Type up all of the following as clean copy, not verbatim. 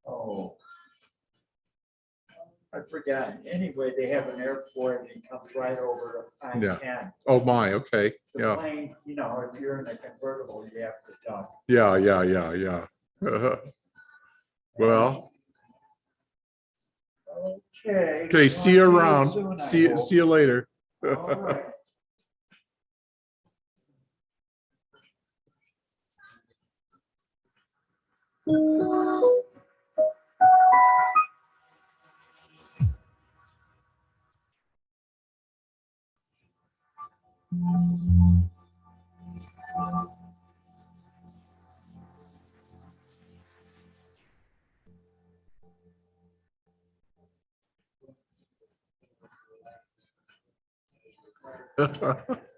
Oh, I forgot. Anyway, they have an airport and it comes right over to I-10. Yeah. Oh my, okay. The Yeah. plane, you know, if you're in a convertible, you have to duck. Yeah. Well, Okay. see you around. Soon, See you later. All right.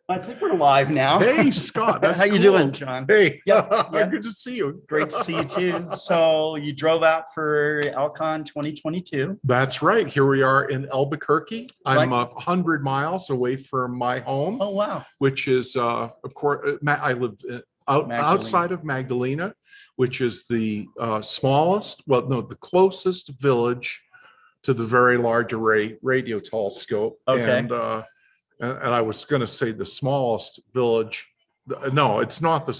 I think we're live now. Hey, Scott, that's how you cool. doing, John? Hey, Yep. good to see you. Great to see you too. So you drove out for Alcon 2022. That's right. Here we are in Albuquerque. I'm Right. 100 miles away from my home, Oh wow! which is, of course, I live outside of Magdalena, which is the smallest, well, no, the closest village to the Very Large Array radio telescope. Okay. And I was going to say the smallest village. No, it's not the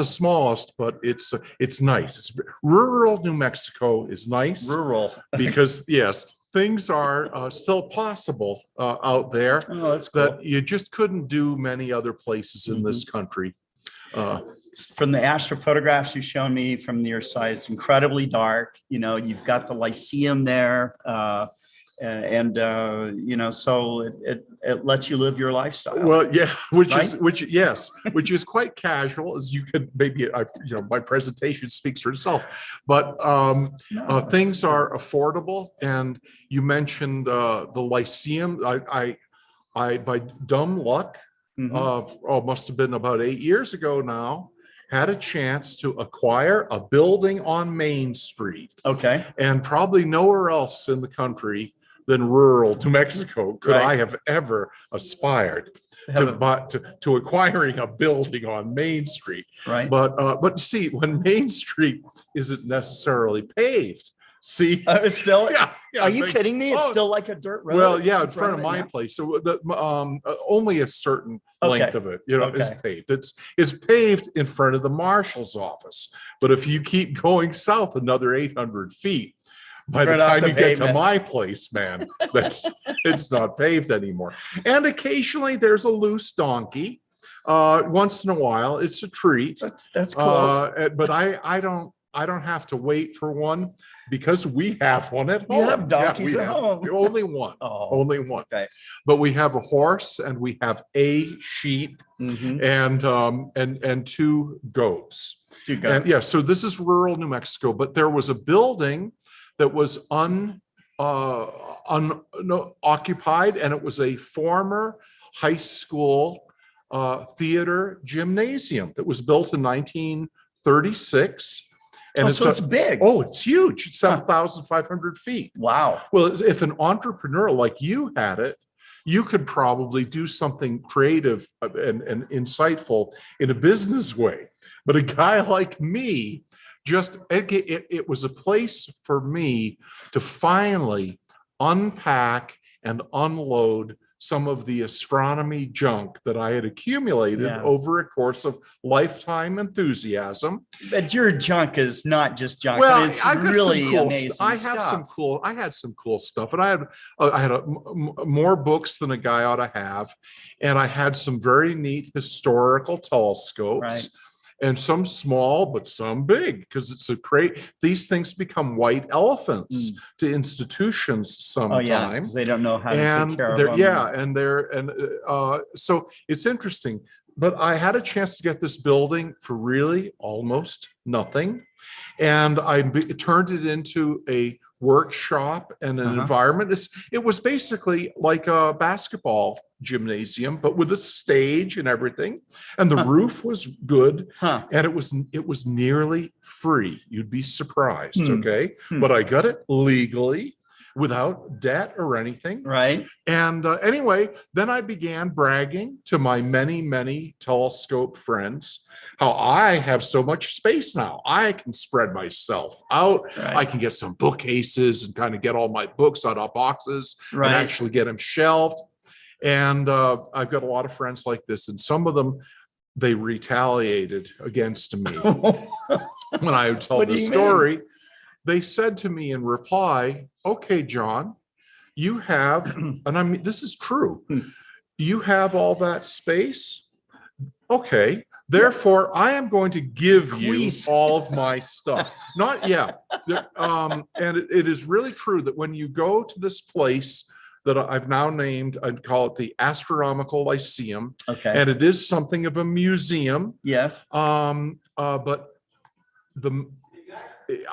smallest, but it's nice. It's rural New Mexico is nice. Rural. Because yes, things are still possible out there. Oh, that's cool. That you just couldn't do many other places in this country. From the astrophotographs you've shown me from your site, it's incredibly dark. You know, you've got the Lyceum there, you know, so it lets you live your lifestyle. Well, yeah, which right? which is quite casual, as you could maybe, you know, my presentation speaks for itself, but things are affordable. And you mentioned the Lyceum. I by dumb luck, must have been about 8 years ago now, had a chance to acquire a building on Main Street. Okay. And probably nowhere else in the country than rural New Mexico could I have ever aspired to acquiring a building on Main Street. Right. But see, when Main Street isn't necessarily paved, see, It's still, yeah, are you kidding me? It's still like a dirt road. Well, yeah, in front of my place. So only a certain length of it, you know, is paved. It's paved in front of the marshal's office. But if you keep going south another 800 feet, by the time you get to my place, man, it's not paved anymore. And occasionally there's a loose donkey. Once in a while, it's a treat. That's cool. But I don't have to wait for one, because we have one at home. You have donkeys at home. Only one. Only one. Okay. But we have a horse and we have a sheep and 2 goats. 2 goats. And yeah, so this is rural New Mexico, but there was a building that was unoccupied, and it was a former high school theater gymnasium that was built in 1936. And so it's big. Oh, it's huge. It's 7,500 feet. Wow. Well, if an entrepreneur like you had it, you could probably do something creative and insightful in a business way. But a guy like me, it was a place for me to finally unpack and unload some of the astronomy junk that I had accumulated over a course of lifetime enthusiasm. But your junk is not just junk. Well, but it's really amazing I had some cool stuff, and I had more books than a guy ought to have, and I had some very neat historical telescopes. Right. And some small, but some big, because it's these things become white elephants to institutions sometimes. Oh, yeah, because they don't know how to take care of them. Yeah, so it's interesting. But I had a chance to get this building for really almost nothing. And I turned it into a workshop and an environment. It was basically like a basketball gymnasium, but with a stage and everything. And the roof was good. And it was nearly free. You'd be surprised. Okay. But I got it legally. without debt or anything. Right. And anyway, then I began bragging to my many, many telescope friends how I have so much space now. I can spread myself out. Right. I can get some bookcases and kind of get all my books out of boxes Right. and actually get them shelved. And I've got a lot of friends like this, and some of them, they retaliated against me when I would tell What do this you story. They said to me in reply, okay, John, you have, and I mean, this is true. You have all that space. Okay. Therefore, I am going to give you Bequeath. all of my stuff. Not yet. And it is really true that when you go to this place that I've now named, I'd call it the Astronomical Lyceum, Okay. and it is something of a museum. Yes. But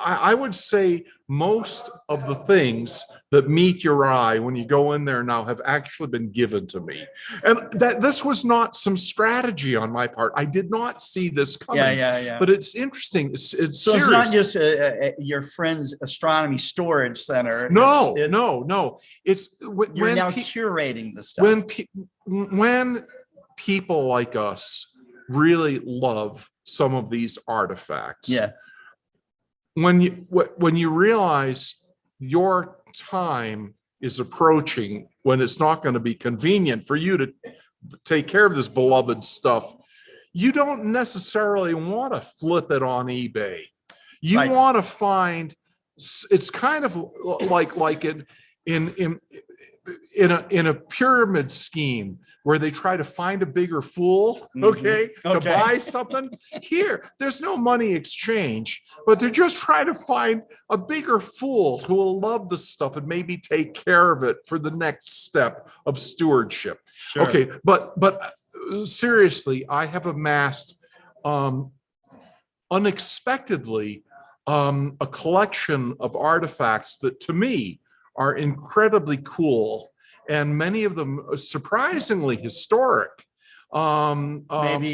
I would say most of the things that meet your eye when you go in there now have actually been given to me. And that this was not some strategy on my part. I did not see this coming. Yeah. But it's interesting. It's So serious. it's not just your friend's astronomy storage center. No. It's You're when now curating the stuff. when people like us really love some of these artifacts. Yeah. When you realize your time is approaching, when it's not going to be convenient for you to take care of this beloved stuff, you don't necessarily want to flip it on eBay. You Right. want to find, it's kind of like in a pyramid scheme where they try to find a bigger fool, okay, to buy something. Here, there's no money exchange, but they're just trying to find a bigger fool who will love the stuff and maybe take care of it for the next step of stewardship. Sure. Okay, but seriously, I have amassed unexpectedly a collection of artifacts that to me are incredibly cool, and many of them surprisingly historic. Maybe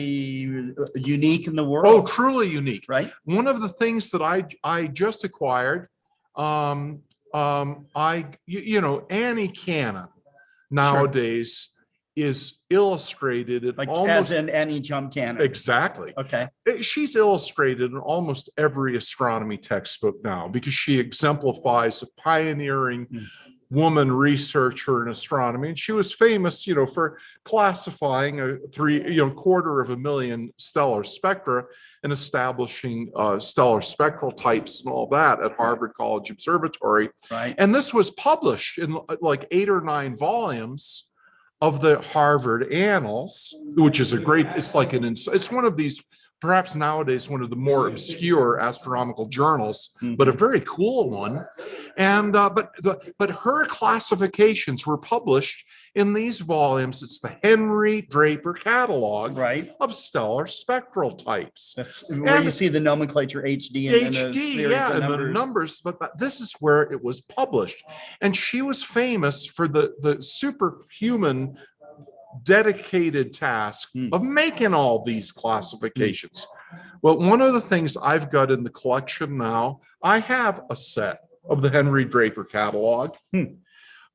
unique in the world. Oh, truly unique. Right. One of the things that I just acquired, Annie Cannon nowadays is illustrated in Like almost as in any jump cannon. exactly. Okay. She's illustrated in almost every astronomy textbook now because she exemplifies a pioneering woman researcher in astronomy. And she was famous, for classifying a quarter of a million stellar spectra and establishing stellar spectral types and all that at Harvard College Observatory. Right. And this was published in like 8 or 9 volumes of the Harvard Annals, which is it's one of these, perhaps nowadays, one of the more obscure astronomical journals, but a very cool one. And but her classifications were published in these volumes. It's the Henry Draper Catalog of stellar spectral types. That's where you see the nomenclature HD and then a series of the numbers. But this is where it was published, and she was famous for the superhuman dedicated task of making all these classifications. Well, one of the things I've got in the collection now, I have a set of the Henry Draper catalog.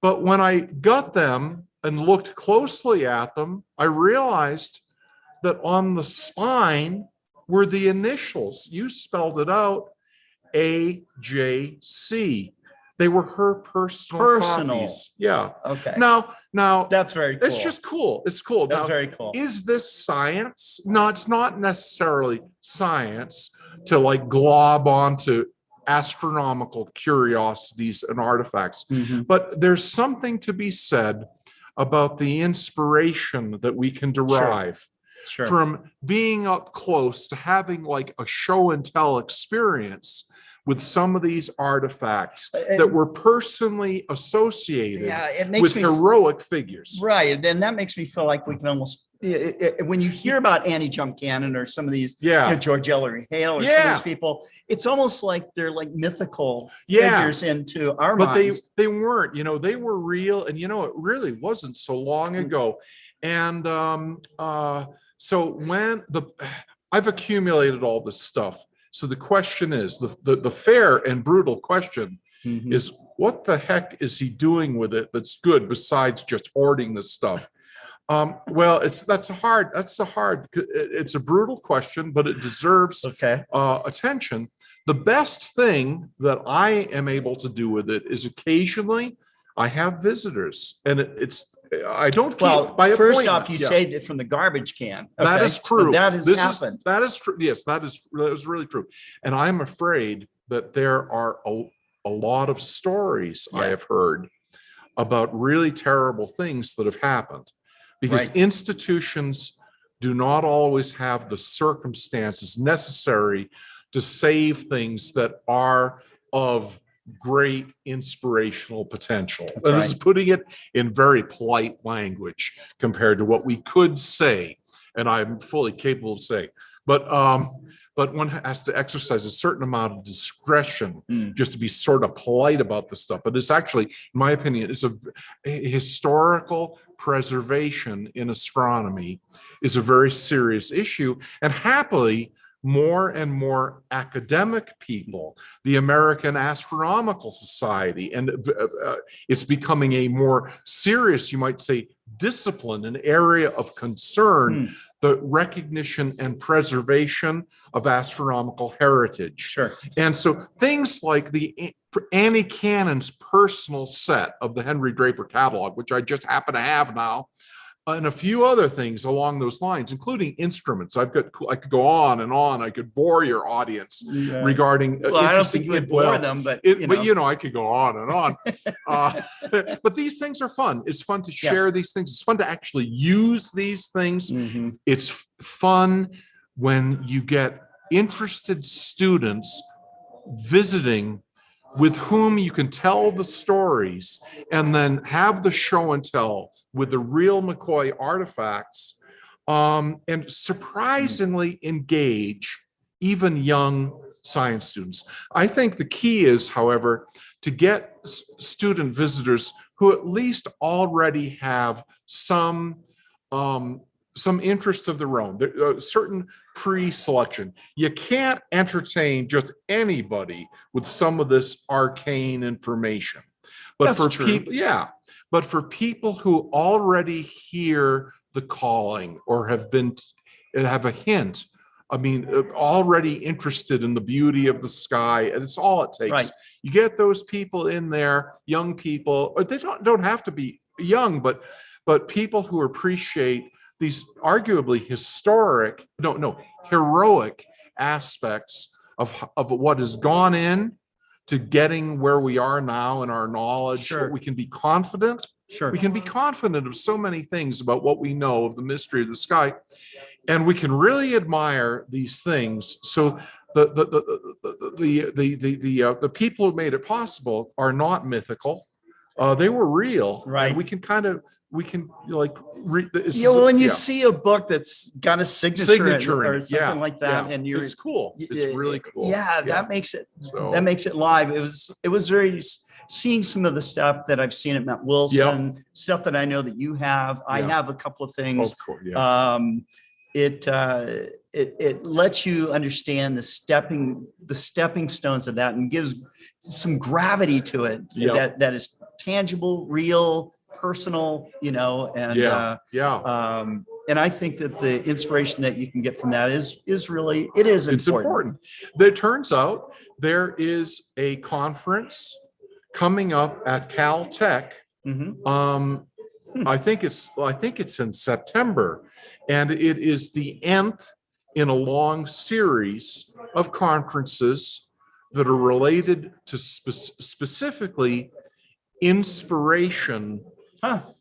But when I got them and looked closely at them, I realized that on the spine were the initials. You spelled it out, AJC. They were her personal copies. Yeah. Okay. Now that's very cool. It's just cool. It's cool. That's now, very cool. Is this science? No, it's not necessarily science to like glob onto astronomical curiosities and artifacts. But there's something to be said about the inspiration that we can derive from being up close to having like a show and tell experience with some of these artifacts that were personally associated with heroic figures. Right. And then that makes me feel like we can almost, when you hear about Annie Jump Cannon or some of these, George Ellery Hale or some of these people, it's almost like they're like mythical figures into our minds. But they weren't, they were real. And, it really wasn't so long ago. And so when I've accumulated all this stuff. So the question is, the fair and brutal question is what the heck is he doing with it that's good besides just hoarding this stuff? Well, it's a brutal question, but it deserves attention. The best thing that I am able to do with it is occasionally I have visitors, and I don't keep by appointment. First off, you saved it from the garbage can. Okay? That is true. So that has happened. That is true. Yes, that is really true. And I'm afraid that there are a lot of stories I have heard about really terrible things that have happened, because institutions do not always have the circumstances necessary to save things that are of great inspirational potential. And this is putting it in very polite language compared to what we could say, and I'm fully capable of saying. But one has to exercise a certain amount of discretion just to be sort of polite about this stuff. But it's actually, in my opinion, it's a historical preservation in astronomy is a very serious issue. And happily, more and more academic people, the American Astronomical Society, and it's becoming a more serious, you might say, discipline, an area of concern, the recognition and preservation of astronomical heritage. Sure. And so things like the Annie Cannon's personal set of the Henry Draper catalog, which I just happen to have now, and a few other things along those lines, including instruments. I could go on and on. I could bore your audience regarding. Well, I don't think you would bore them, but I could go on and on. But these things are fun. It's fun to share these things. It's fun to actually use these things. It's fun when you get interested students visiting with whom you can tell the stories and then have the show and tell with the real McCoy artifacts, and surprisingly engage even young science students. I think the key is, however, to get student visitors who at least already have some interest of their own, certain pre-selection. You can't entertain just anybody with some of this arcane information. But but for people who already hear the calling or have a hint, I mean, already interested in the beauty of the sky, and it's all it takes. Right. You get those people in there, young people, or they don't have to be young, but people who appreciate these arguably heroic aspects of what has gone in to getting where we are now in our knowledge. Sure. We can be confident. Sure. We can be confident of so many things about what we know of the mystery of the sky, and we can really admire these things. So the people who made it possible are not mythical. They were real. Right. And we can read. When you see a book that's got a signature or something like that, and it's cool. It's really cool. That makes it live. It was very seeing some of the stuff that I've seen at Matt Wilson, stuff that I know that you have. I have a couple of things. Of course, it lets you understand the stepping stones of that, and gives some gravity to it that is tangible, real, personal, and I think that the inspiration that you can get from that is really important. It turns out there is a conference coming up at Caltech. I think it's in September, and it is the nth in a long series of conferences that are related to specifically inspiration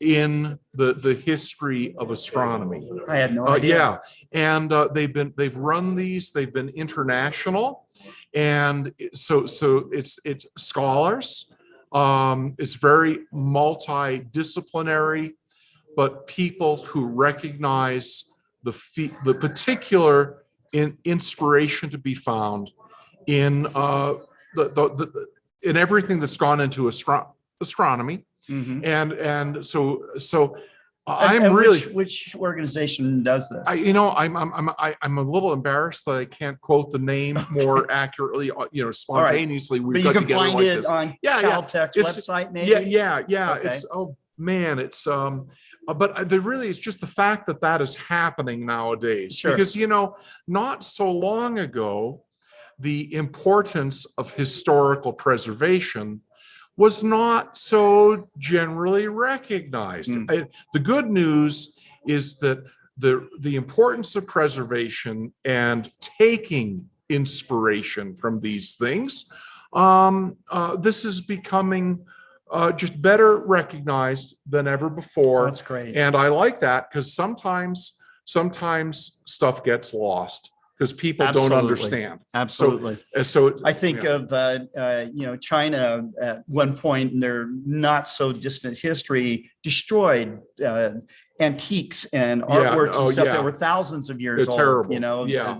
in the history of astronomy. I had no idea. And they've run these. They've been international, and so it's scholars. It's very multidisciplinary, but people who recognize the particular inspiration to be found in in everything that's gone into astronomy. And so I'm really which organization does this? I'm a little embarrassed that I can't quote the name more accurately. Spontaneously we've got together like this. On Caltech's website, maybe. Yeah. Okay. It's it's but there really is just the fact that is happening nowadays. Sure. Because not so long ago, the importance of historical preservation was not so generally recognized. The good news is that the importance of preservation and taking inspiration from these things, this is becoming just better recognized than ever before. That's great. And I like that because sometimes stuff gets lost because people don't understand. Absolutely. So I think of China at one point in their not so distant history destroyed antiques and artworks and stuff that were thousands of years old. Terrible.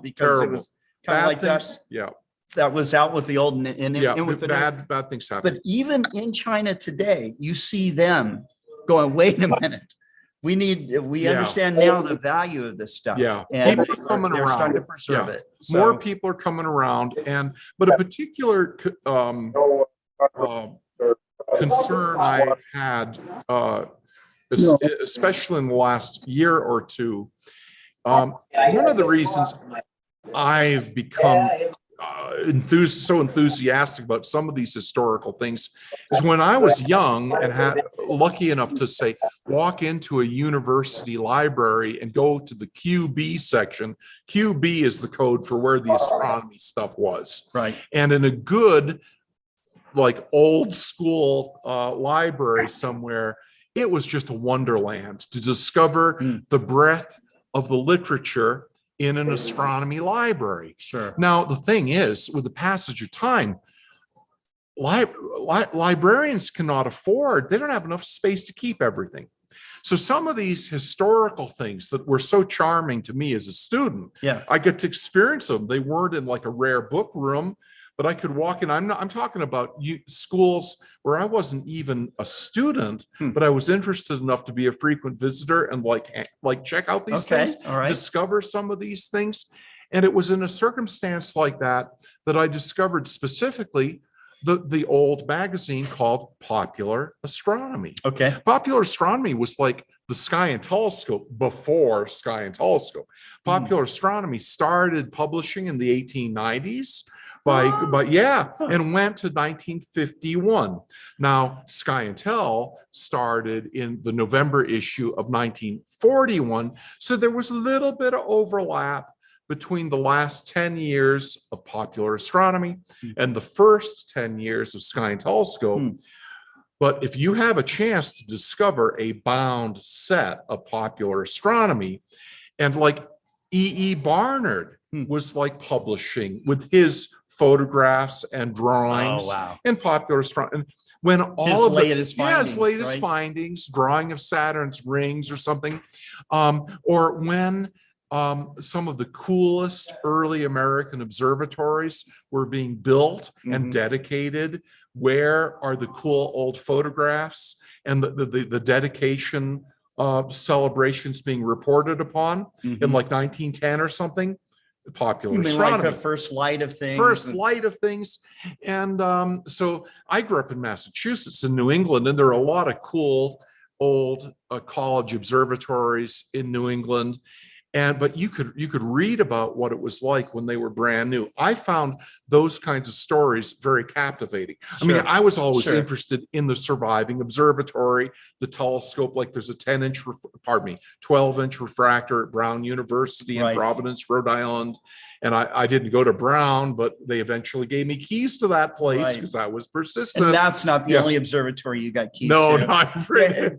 Because it was kind of like things, that. That was out with the old and with the bad things happen. But even in China today, you see them going, wait a minute. We understand now the value of this stuff. And people are coming they're around. starting to preserve it. So, more people are coming around, but a particular concern I've had, especially in the last year or two, one of the reasons I've become so enthusiastic about some of these historical things is when I was young and had lucky enough to walk into a university library and go to the QB section. QB is the code for where the astronomy stuff was. Right. And in a good, old school library somewhere, it was just a wonderland to discover the breadth of the literature in an astronomy library. Sure. Now, the thing is, with the passage of time, librarians cannot afford, they don't have enough space to keep everything. So some of these historical things that were so charming to me as a student, I get to experience them. They weren't in a rare book room, but I could walk in. I'm talking about schools where I wasn't even a student, but I was interested enough to be a frequent visitor and check out these things, discover some of these things. And it was in a circumstance like that I discovered specifically the old magazine called Popular Astronomy. Okay. Popular Astronomy was like the Sky and Telescope before Sky and Telescope. Popular Astronomy started publishing in the 1890s. And went to 1951. Now, Sky and Tel started in the November issue of 1941. So there was a little bit of overlap between the last 10 years of Popular Astronomy and the first 10 years of Sky and Telescope. But if you have a chance to discover a bound set of Popular Astronomy, and E.E. Barnard was publishing with his photographs and drawings and Popular Astronomy. And when all his latest findings, drawing of Saturn's rings or something, or when some of the coolest early American observatories were being built and dedicated, where are the cool old photographs and the dedication celebrations being reported upon in 1910 or something? Popular Astronomy. The first light of things. And so I grew up in Massachusetts and New England, and there are a lot of cool old college observatories in New England. But you could read about what it was like when they were brand new. I found those kinds of stories very captivating. I mean, I was always interested in the surviving observatory, the telescope. There's a 12-inch refractor at Brown University in Providence, Rhode Island. And I didn't go to Brown, but they eventually gave me keys to that place because I was persistent. And that's not the only observatory you got keys to. No, not really.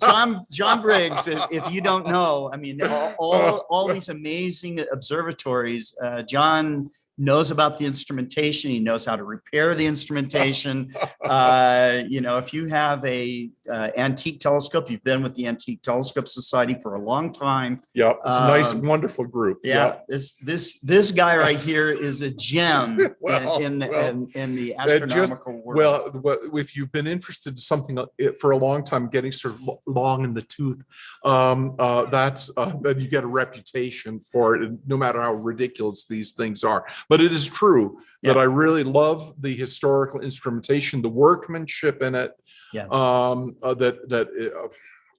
John Briggs, if you don't know, I mean, all these amazing observatories, John knows about the instrumentation. He knows how to repair the instrumentation. If you have a antique telescope, you've been with the Antique Telescope Society for a long time. Yep, it's a nice, wonderful group. Yeah, yep. This guy right here is a gem in the astronomical world. Well, if you've been interested in something for a long time, getting sort of long in the tooth, then you get a reputation for it, no matter how ridiculous these things are. But it is true that I really love the historical instrumentation, the workmanship in it. Yeah.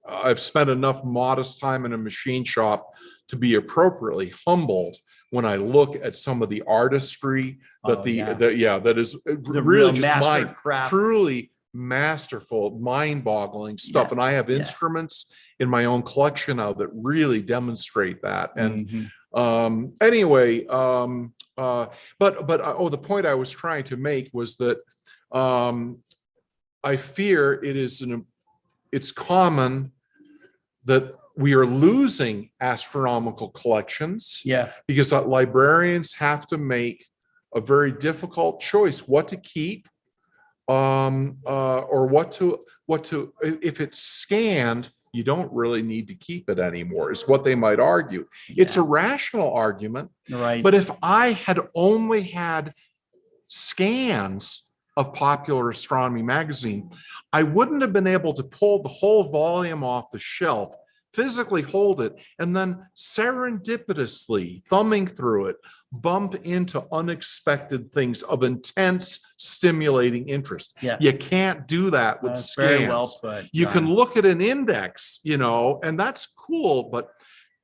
I've spent enough modest time in a machine shop to be appropriately humbled when I look at some of the artistry that that is really just truly masterful, mind-boggling stuff. And I have instruments in my own collection now that really demonstrate that. And anyway, the point I was trying to make was that I fear it's common that we are losing astronomical collections because librarians have to make a very difficult choice what to keep or what to if it's scanned, you don't really need to keep it anymore, is what they might argue. It's a rational argument, right? But if I had only had scans of Popular Astronomy magazine, I wouldn't have been able to pull the whole volume off the shelf, physically hold it, and then serendipitously, thumbing through it, bump into unexpected things of intense, stimulating interest. You can't do that with scans. Very well put, you can look at an index, and that's cool, but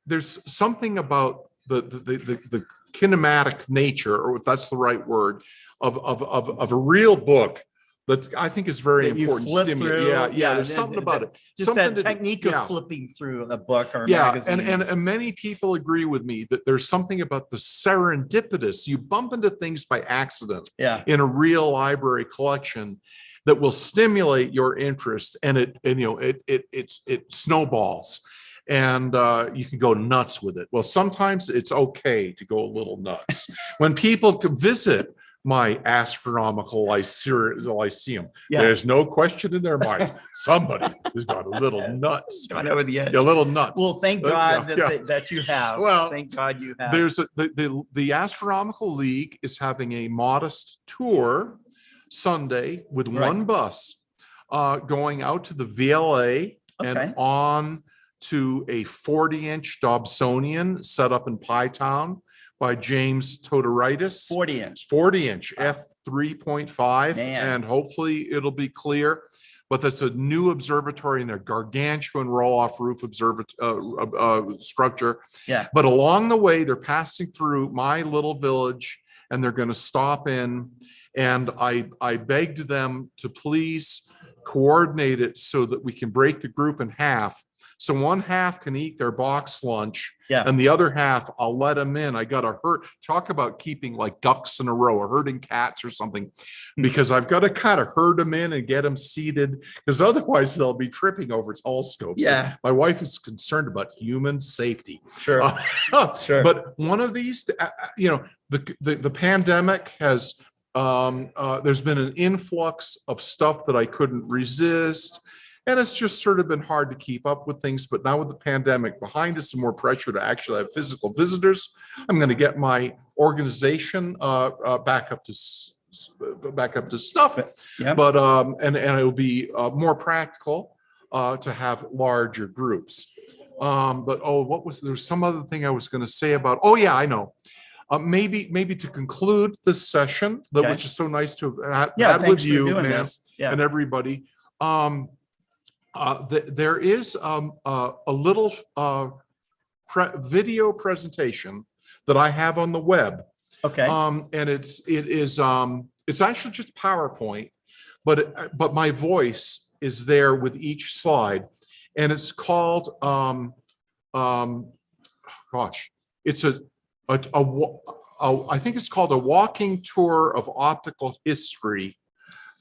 there's something about the kinematic nature, or if that's the right word, of a real book that I think is very important. There's something about it. Just that technique of flipping through a book or a magazine. And many people agree with me that there's something about the serendipitous. You bump into things by accident in a real library collection that will stimulate your interest, and it snowballs. And you can go nuts with it. Well, sometimes it's okay to go a little nuts. When people visit my astronomical lyceum, there's no question in their mind somebody has got a little nuts. Got over the edge. A little nuts. Well, thank God that you have. Well, thank God you have. There's the Astronomical League is having a modest tour Sunday with one bus going out to the VLA and on to a 40-inch Dobsonian set up in Pytown by James Todoritis. 40-inch f3.5, and hopefully it'll be clear. But that's a new observatory in a gargantuan roll-off roof structure. But along the way, they're passing through my little village, and they're going to stop in. And I begged them to please coordinate it so that we can break the group in half. So one half can eat their box lunch, and the other half, I'll let them in. I got to talk about keeping like ducks in a row or herding cats or something, because I've got to kind of herd them in and get them seated, because otherwise they'll be tripping over telescopes. My wife is concerned about human safety. Sure. But one of these, the pandemic has, there's been an influx of stuff that I couldn't resist. And it's just sort of been hard to keep up with things. But now with the pandemic behind us and more pressure to actually have physical visitors, I'm going to get my organization back up to stuff. But and it'll be more practical to have larger groups. But there's some other thing I was going to say about. I know. Maybe to conclude this session, which is so nice to have had with you, man, and everybody. There is a little video presentation that I have on the web. And it's actually just PowerPoint, but my voice is there with each slide, and it's called it's I think it's called A Walking Tour of Optical History.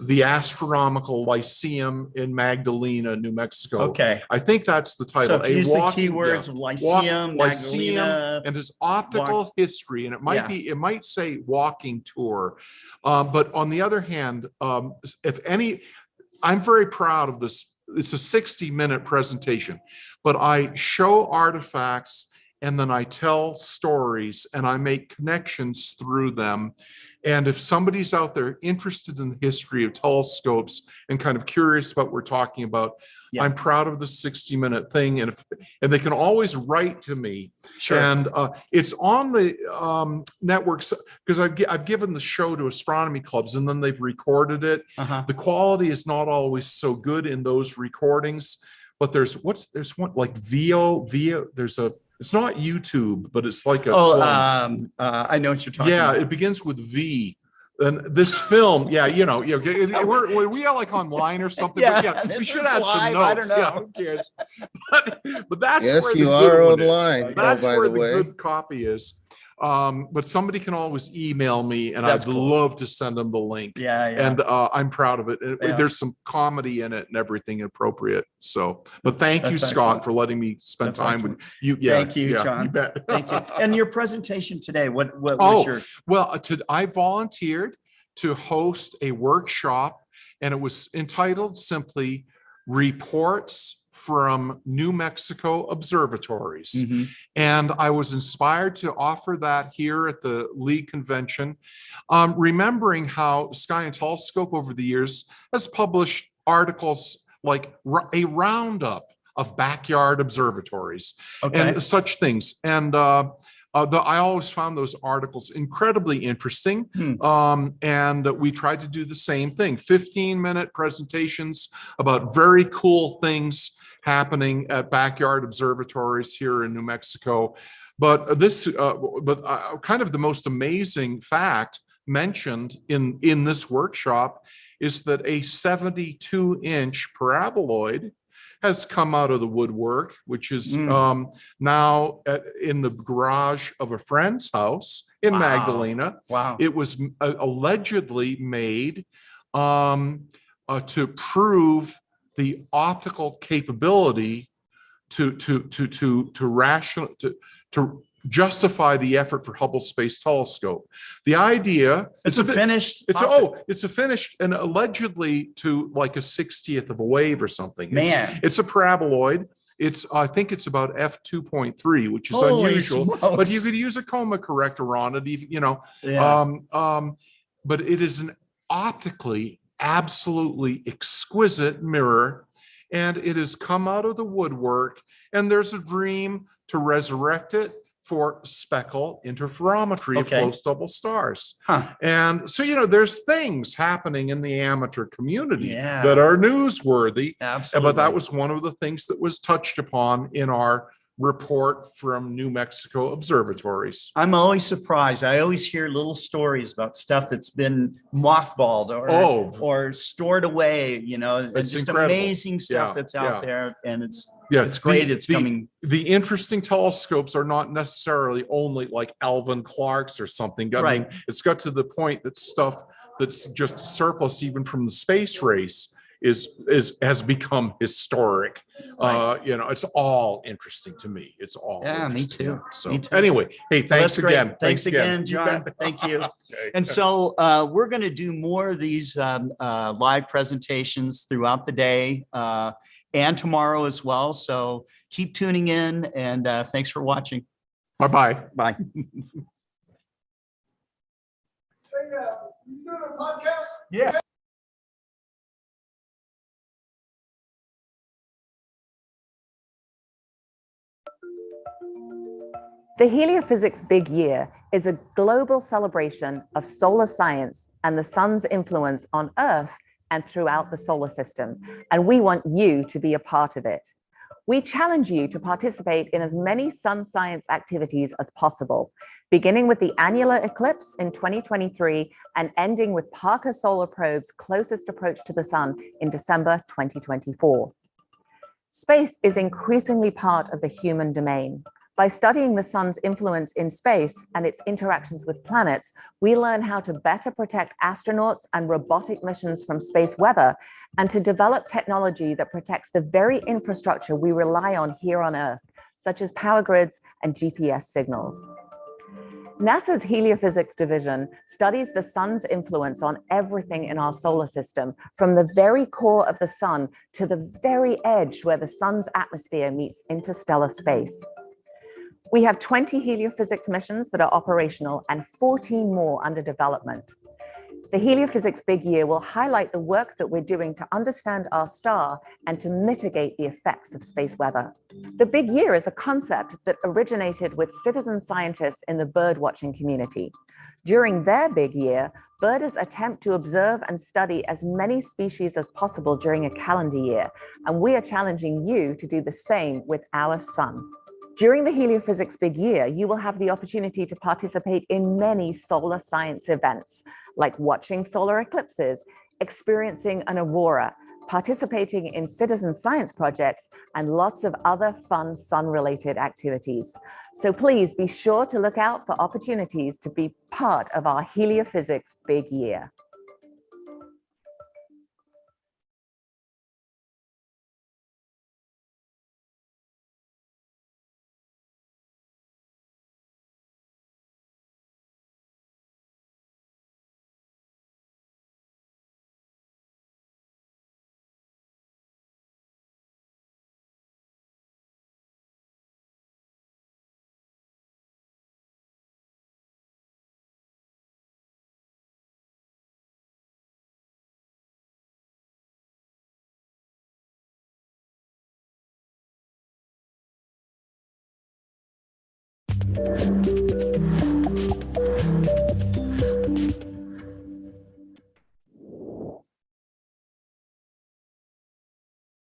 the Astronomical Lyceum in Magdalena, New Mexico. Okay. I think that's the title. So use the keywords of Lyceum, Magdalena, and his optical history, and it might say walking tour. But on the other hand, I'm very proud of this. It's a 60-minute presentation, but I show artifacts and then I tell stories and I make connections through them. And if somebody's out there interested in the history of telescopes and kind of curious about what we're talking about, I'm proud of the 60-minute thing. And they can always write to me. Sure. And it's on the networks, because I've given the show to astronomy clubs and then they've recorded it. The quality is not always so good in those recordings, but there's one like it's not YouTube, but it's like a I know what you're talking about. Yeah, it begins with V. And this film, we are like online or something. We should have some notes. I don't know. Who cares? But that's where you the are good one online. is. That's by where the the way. good copy is. But somebody can always email me, and That's I'd cool. love to send them the link. And I'm proud of it. There's some comedy in it and everything appropriate. So, but thank you, Scott, for letting me spend time with you. Thank you, John. You bet. Thank you. And your presentation today, what was your? Well, I volunteered to host a workshop, and it was entitled simply "Reports from New Mexico Observatories." And I was inspired to offer that here at the League convention, remembering how Sky and Telescope over the years has published articles like a roundup of backyard observatories and such things. And I always found those articles incredibly interesting. And we tried to do the same thing, 15-minute presentations about very cool things happening at backyard observatories here in New Mexico. But kind of the most amazing fact mentioned in this workshop is that a 72-inch paraboloid has come out of the woodwork, which is now in the garage of a friend's house in Magdalena. It was allegedly made to prove the optical capability to justify the effort for Hubble Space Telescope. The idea it's a finished and allegedly to like a 60th of a wave or something. Man, it's a paraboloid. I think it's about f2.3, which is unusual, but you could use a coma corrector on it, even, but it is an optically absolutely exquisite mirror, and it has come out of the woodwork, and there's a dream to resurrect it for speckle interferometry of close double stars. And so, there's things happening in the amateur community that are newsworthy. Absolutely. But that was one of the things that was touched upon in our report from New Mexico observatories. I'm always surprised. I always hear little stories about stuff that's been mothballed or stored away, it's just incredible. Amazing stuff that's out there. And it's great. It's coming. The interesting telescopes are not necessarily only like Alvin Clark's or something. I mean, it's got to the point that stuff that's just surplus even from the space race has become historic. It's all interesting to me. It's all me too. So me too. Anyway, hey, thanks again. Thanks again, John. Thank you. And so we're going to do more of these live presentations throughout the day and tomorrow as well. So keep tuning in, and thanks for watching. Bye-bye. Bye. You doing a podcast? Yeah. The Heliophysics Big Year is a global celebration of solar science and the sun's influence on Earth and throughout the solar system, and we want you to be a part of it. We challenge you to participate in as many sun science activities as possible, beginning with the annular eclipse in 2023 and ending with Parker Solar Probe's closest approach to the sun in December 2024. Space is increasingly part of the human domain. By studying the sun's influence in space and its interactions with planets, we learn how to better protect astronauts and robotic missions from space weather, and to develop technology that protects the very infrastructure we rely on here on Earth, such as power grids and GPS signals. NASA's heliophysics division studies the sun's influence on everything in our solar system, from the very core of the sun to the very edge where the sun's atmosphere meets interstellar space. We have 20 heliophysics missions that are operational and 14 more under development. The Heliophysics Big Year will highlight the work that we're doing to understand our star and to mitigate the effects of space weather. The Big Year is a concept that originated with citizen scientists in the bird watching community. During their big year, birders attempt to observe and study as many species as possible during a calendar year, and we are challenging you to do the same with our sun. During the Heliophysics Big Year, you will have the opportunity to participate in many solar science events, like watching solar eclipses, experiencing an aurora, participating in citizen science projects, and lots of other fun sun-related activities. So please be sure to look out for opportunities to be part of our Heliophysics Big Year.